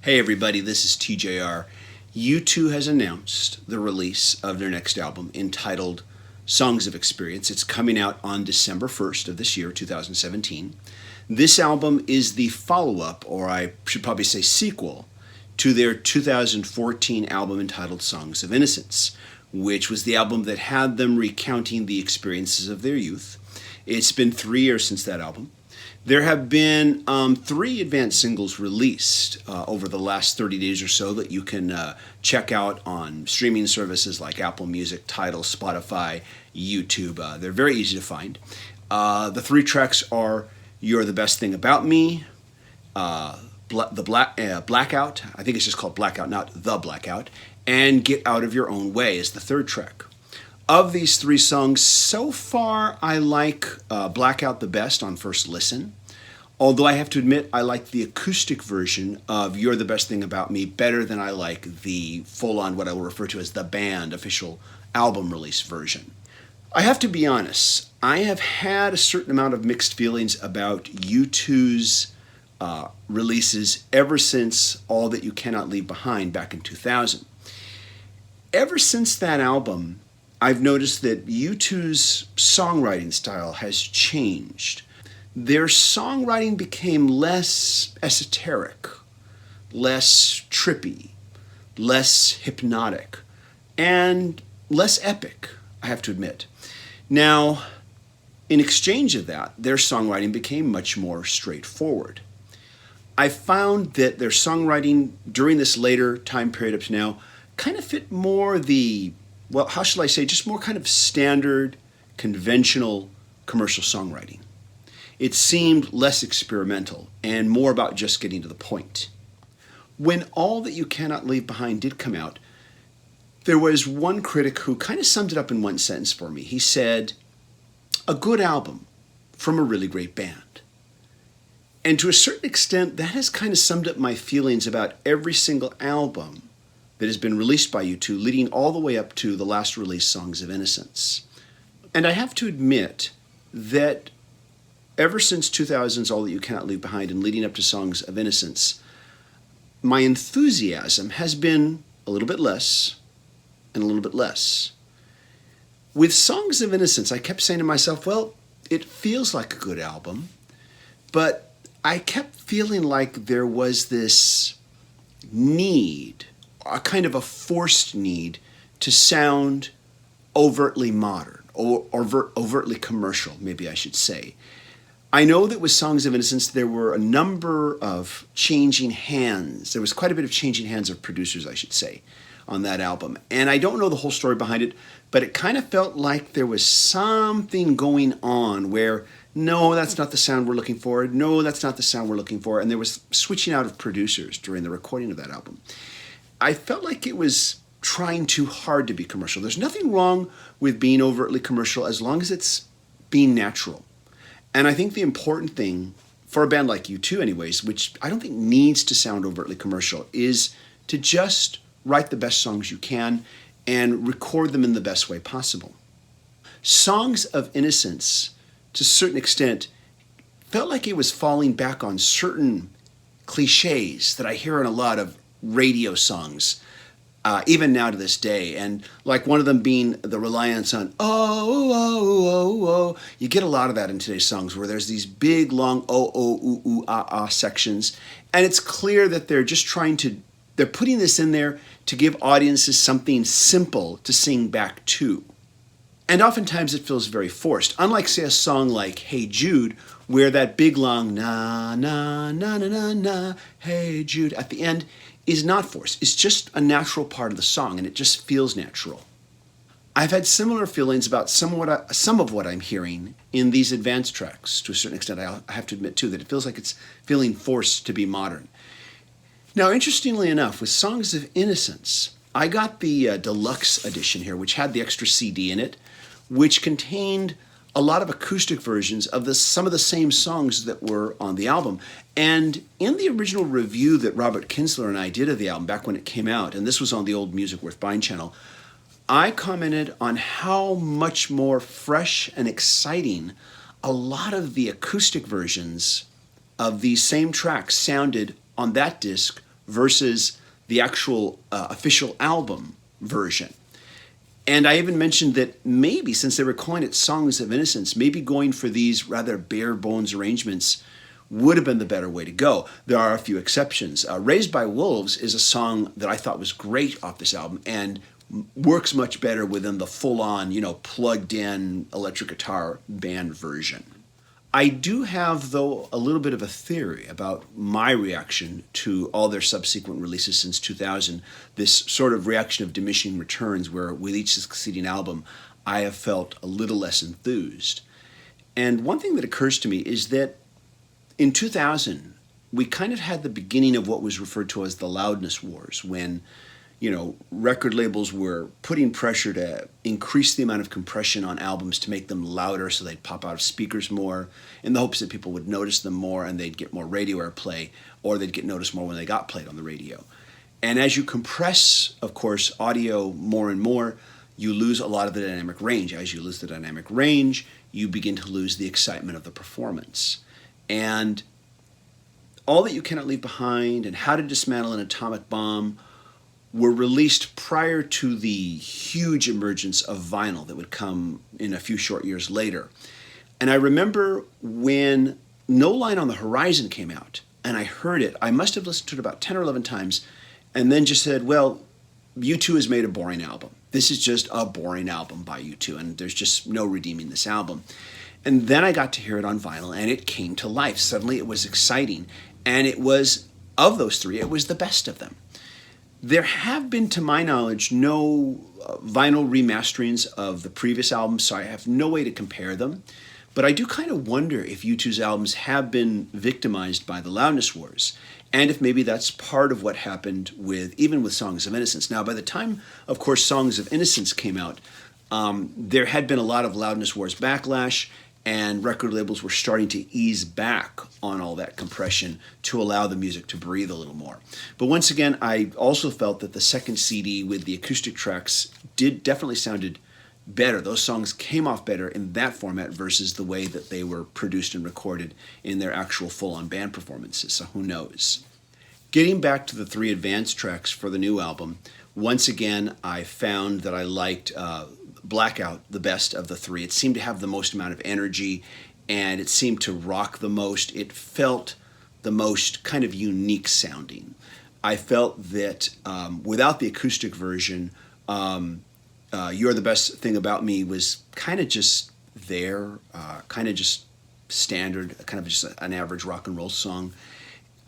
Hey everybody, this is TJR. U2 has announced the release of their next album entitled Songs of Experience. It's coming out on December 1st of this year, 2017. This album is the follow-up, or I should probably say sequel, to their 2014 album entitled Songs of Innocence, which was the album that had them recounting the experiences of their youth. It's been 3 years since that album. There have been 3 advanced singles released over the last 30 days or so that you can check out on streaming services like Apple Music, Tidal, Spotify, YouTube. They're very easy to find. The 3 tracks are You're the Best Thing About Me, Blackout, I think it's just called Blackout, not The Blackout, and Get Out of Your Own Way is the 3rd track. Of these 3 songs, so far I like Blackout the best on first listen, although I have to admit I like the acoustic version of You're the Best Thing About Me better than I like the full-on, what I will refer to as the band official album release version. I have to be honest, I have had a certain amount of mixed feelings about U2's releases ever since All That You Cannot Leave Behind back in 2000. Ever since that album, I've noticed that U2's songwriting style has changed. Their songwriting became less esoteric, less trippy, less hypnotic, and less epic, I have to admit. Now, in exchange of that, their songwriting became much more straightforward. I found that their songwriting during this later time period up to now kind of fit more the, well, how shall I say, just more kind of standard, conventional commercial songwriting. It seemed less experimental and more about just getting to the point. When All That You Cannot Leave Behind did come out, there was one critic who kind of summed it up in one sentence for me. He said, "A good album from a really great band." And to a certain extent, that has kind of summed up my feelings about every single album that has been released by U2, leading all the way up to the last release, Songs of Innocence. And I have to admit that ever since 2000's All That You Cannot Leave Behind and leading up to Songs of Innocence, my enthusiasm has been a little bit less and a little bit less. With Songs of Innocence, I kept saying to myself, well, it feels like a good album, but I kept feeling like there was this need, a kind of a forced need to sound overtly modern or overtly commercial, maybe I should say. I know that with Songs of Innocence, there were a number of changing hands. There was quite a bit of changing hands of producers, I should say, on that album. And I don't know the whole story behind it, but it kind of felt like there was something going on where, no, that's not the sound we're looking for. No, that's not the sound we're looking for. And there was switching out of producers during the recording of that album. I felt like it was trying too hard to be commercial. There's nothing wrong with being overtly commercial as long as it's being natural. And I think the important thing for a band like U2 anyways, which I don't think needs to sound overtly commercial, is to just write the best songs you can and record them in the best way possible. Songs of Innocence, to a certain extent, felt like it was falling back on certain cliches that I hear in a lot of radio songs, even now to this day. And like one of them being the reliance on, oh, oh, oh, oh. You get a lot of that in today's songs where there's these big, long, oh, oh, ooh, ooh, ah, ah sections. And it's clear that they're just they're putting this in there to give audiences something simple to sing back to. And oftentimes it feels very forced. Unlike, say, a song like Hey Jude, where that big, long na, na, na, na, na, na, Hey Jude at the end is not forced. It's just a natural part of the song, and it just feels natural. I've had similar feelings about some of what I'm hearing in these advanced tracks. To a certain extent, I have to admit, too, that it feels like it's feeling forced to be modern. Now, interestingly enough, with Songs of Innocence, I got the deluxe edition here, which had the extra CD in it, which contained a lot of acoustic versions of some of the same songs that were on the album. And in the original review that Robert Kinsler and I did of the album back when it came out, and this was on the old Music Worth Buying channel, I commented on how much more fresh and exciting a lot of the acoustic versions of these same tracks sounded on that disc versus the actual official album version. And I even mentioned that maybe, since they were calling it Songs of Innocence, maybe going for these rather bare bones arrangements would have been the better way to go. There are a few exceptions. Raised by Wolves is a song that I thought was great off this album and works much better within the full-on, plugged in electric guitar band version. I do have, though, a little bit of a theory about my reaction to all their subsequent releases since 2000, this sort of reaction of diminishing returns where with each succeeding album, I have felt a little less enthused. And one thing that occurs to me is that in 2000, we kind of had the beginning of what was referred to as the loudness wars, when record labels were putting pressure to increase the amount of compression on albums to make them louder so they'd pop out of speakers more in the hopes that people would notice them more and they'd get more radio airplay, or they'd get noticed more when they got played on the radio. And as you compress, of course, audio more and more, you lose a lot of the dynamic range. As you lose the dynamic range, you begin to lose the excitement of the performance. And All That You Cannot Leave Behind and How to Dismantle an Atomic Bomb were released prior to the huge emergence of vinyl that would come in a few short years later. And I remember when No Line on the Horizon came out, and I heard it, I must have listened to it about 10 or 11 times, and then just said, well, U2 has made a boring album. This is just a boring album by U2, and there's just no redeeming this album. And then I got to hear it on vinyl, and it came to life. Suddenly it was exciting, and it was, of those three, it was the best of them. There have been, to my knowledge, no vinyl remasterings of the previous albums, so I have no way to compare them. But I do kind of wonder if U2's albums have been victimized by the loudness wars, and if maybe that's part of what happened even with Songs of Innocence. Now, by the time, of course, Songs of Innocence came out, there had been a lot of loudness wars backlash, and record labels were starting to ease back on all that compression to allow the music to breathe a little more. But once again, I also felt that the second CD with the acoustic tracks definitely sounded better. Those songs came off better in that format versus the way that they were produced and recorded in their actual full-on band performances, so who knows. Getting back to the 3 advanced tracks for the new album, once again, I found that I liked Blackout the best of the 3. It seemed to have the most amount of energy, and it seemed to rock the most. It felt the most kind of unique sounding. I felt that without the acoustic version, You're the Best Thing About Me was kind of just there, kind of just standard, kind of just an average rock and roll song.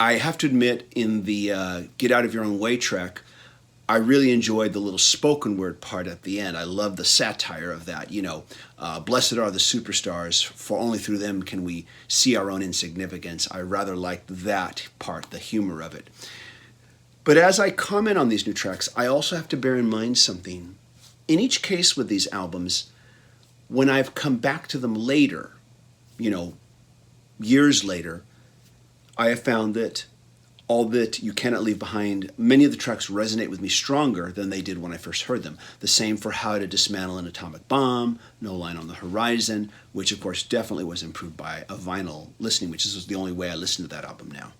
I have to admit, in the Get Out of Your Own Way track, I really enjoyed the little spoken word part at the end. I love the satire of that. Blessed are the superstars, for only through them can we see our own insignificance. I rather liked that part, the humor of it. But as I comment on these new tracks, I also have to bear in mind something. In each case with these albums, when I've come back to them later, years later, I have found that All That You Cannot Leave Behind, many of the tracks resonate with me stronger than they did when I first heard them. The same for How to Dismantle an Atomic Bomb, No Line on the Horizon, which of course definitely was improved by a vinyl listening, which is the only way I listen to that album now.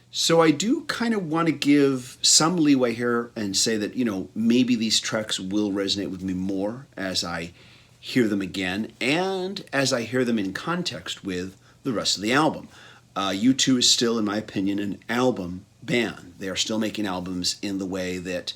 So I do kind of want to give some leeway here and say that, maybe these tracks will resonate with me more as I hear them again and as I hear them in context with the rest of the album. U2 is still, in my opinion, an album band. They are still making albums in the way that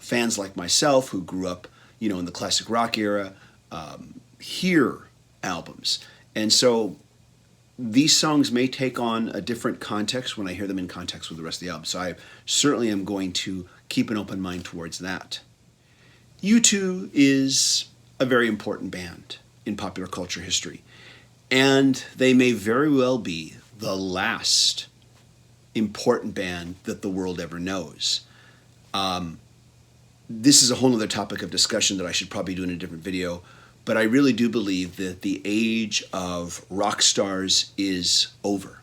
fans like myself, who grew up, in the classic rock era, hear albums. And so these songs may take on a different context when I hear them in context with the rest of the album. So I certainly am going to keep an open mind towards that. U2 is a very important band in popular culture history, and they may very well be the last important band that the world ever knows. This is a whole other topic of discussion that I should probably do in a different video, but I really do believe that the age of rock stars is over,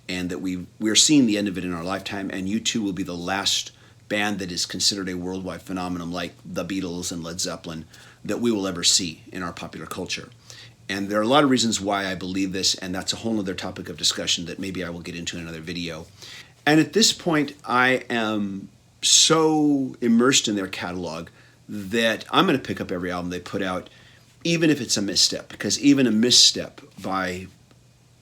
and that we're seeing the end of it in our lifetime, and U2 will be the last band that is considered a worldwide phenomenon like the Beatles and Led Zeppelin that we will ever see in our popular culture. And there are a lot of reasons why I believe this, and that's a whole other topic of discussion that maybe I will get into in another video. And at this point, I am so immersed in their catalog that I'm going to pick up every album they put out, even if it's a misstep, because even a misstep by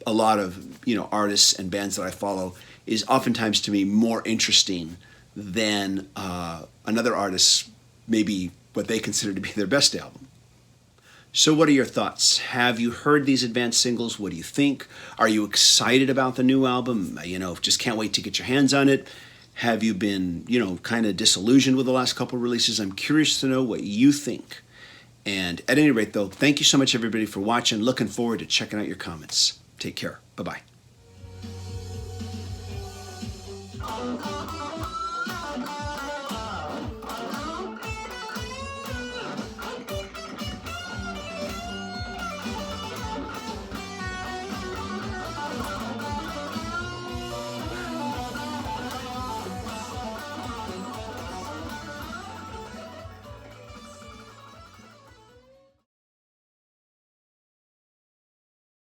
a lot of artists and bands that I follow is oftentimes to me more interesting than another artist's maybe what they consider to be their best album. So what are your thoughts? Have you heard these advanced singles? What do you think? Are you excited about the new album? Just can't wait to get your hands on it. Have you been, kind of disillusioned with the last couple of releases? I'm curious to know what you think. And at any rate, though, thank you so much, everybody, for watching. Looking forward to checking out your comments. Take care. Bye-bye.